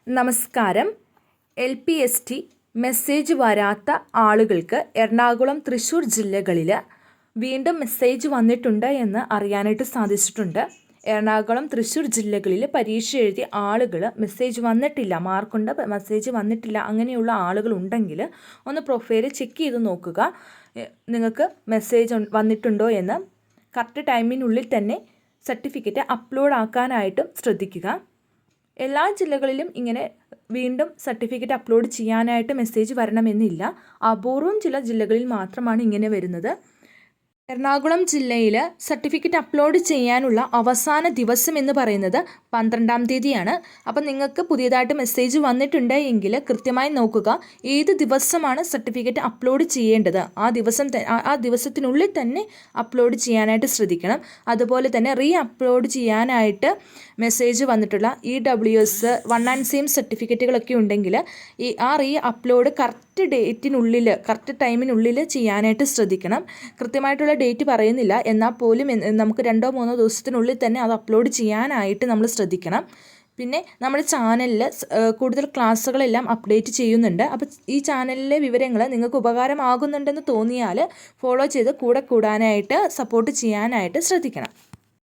നമസ്കാരം. LPST message വരാത്ത ആളുകൾക്ക് എറണാകുളം, തൃശ്ശൂർ ജില്ലകളിൽ വീണ്ടും മെസ്സേജ് വന്നിട്ടുണ്ട് എന്ന് അറിയാനായിട്ട് സാധിച്ചിട്ടുണ്ട്. എറണാകുളം, തൃശ്ശൂർ ജില്ലകളിൽ പരീക്ഷ എഴുതിയ ആളുകൾ മെസ്സേജ് വന്നിട്ടില്ല, മാർക്കുണ്ട് മെസ്സേജ് വന്നിട്ടില്ല, അങ്ങനെയുള്ള ആളുകൾ ഉണ്ടെങ്കിൽ ഒന്ന് പ്രൊഫൈൽ ചെക്ക് ചെയ്ത് നോക്കുക. നിങ്ങൾക്ക് മെസ്സേജ് വന്നിട്ടുണ്ടോ എന്ന് കറക്റ്റ് ടൈമിനുള്ളിൽ തന്നെ സർട്ടിഫിക്കറ്റ് അപ്ലോഡ് ആക്കാനായിട്ടും ശ്രദ്ധിക്കുക. എല്ലാ ജില്ലകളിലും ഇങ്ങനെ വീണ്ടും സർട്ടിഫിക്കറ്റ് അപ്ലോഡ് ചെയ്യാനായിട്ട് മെസ്സേജ് വരണമെന്നില്ല. അപൂർവം ചില ജില്ലകളിൽ മാത്രമാണ് ഇങ്ങനെ വരുന്നത്. എറണാകുളം ജില്ലയിൽ സർട്ടിഫിക്കറ്റ് അപ്ലോഡ് ചെയ്യാനുള്ള അവസാന ദിവസം എന്ന് പറയുന്നത് 12-ാം തീയതിയാണ്. അപ്പം നിങ്ങൾക്ക് പുതിയതായിട്ട് മെസ്സേജ് വന്നിട്ടുണ്ട് എങ്കിൽ കൃത്യമായി നോക്കുക ഏത് ദിവസമാണ് സർട്ടിഫിക്കറ്റ് അപ്ലോഡ് ചെയ്യേണ്ടത്. ആ ദിവസത്തിനുള്ളിൽ തന്നെ അപ്ലോഡ് ചെയ്യാനായിട്ട് ശ്രദ്ധിക്കണം. അതുപോലെ തന്നെ അപ്ലോഡ് ചെയ്യാനായിട്ട് മെസ്സേജ് വന്നിട്ടുള്ള EWS 1 and same സർട്ടിഫിക്കറ്റുകളൊക്കെ ഉണ്ടെങ്കിൽ ആ അപ്ലോഡ് കറക്റ്റ് ഡേറ്റിനുള്ളിൽ, കറക്റ്റ് ടൈമിനുള്ളിൽ ചെയ്യാനായിട്ട് ശ്രദ്ധിക്കണം. കൃത്യമായിട്ടുള്ള ഡേറ്റ് പറയുന്നില്ല, എന്നാൽ പോലും നമുക്ക് 2-3 ദിവസത്തിനുള്ളിൽ തന്നെ അത് അപ്ലോഡ് ചെയ്യാനായിട്ട് നമ്മൾ ശ്രദ്ധിക്കണം. പിന്നെ നമ്മുടെ ചാനലിൽ കൂടുതൽ ക്ലാസ്സുകളെല്ലാം അപ്ഡേറ്റ് ചെയ്യുന്നുണ്ട്. അപ്പോൾ ഈ ചാനലിലെ വിവരങ്ങൾ നിങ്ങൾക്ക് ഉപകാരമാകുന്നുണ്ടെന്ന് തോന്നിയാൽ ഫോളോ ചെയ്ത് കൂടെ കൂടാനായിട്ട്, സപ്പോർട്ട് ചെയ്യാനായിട്ട് ശ്രദ്ധിക്കണം.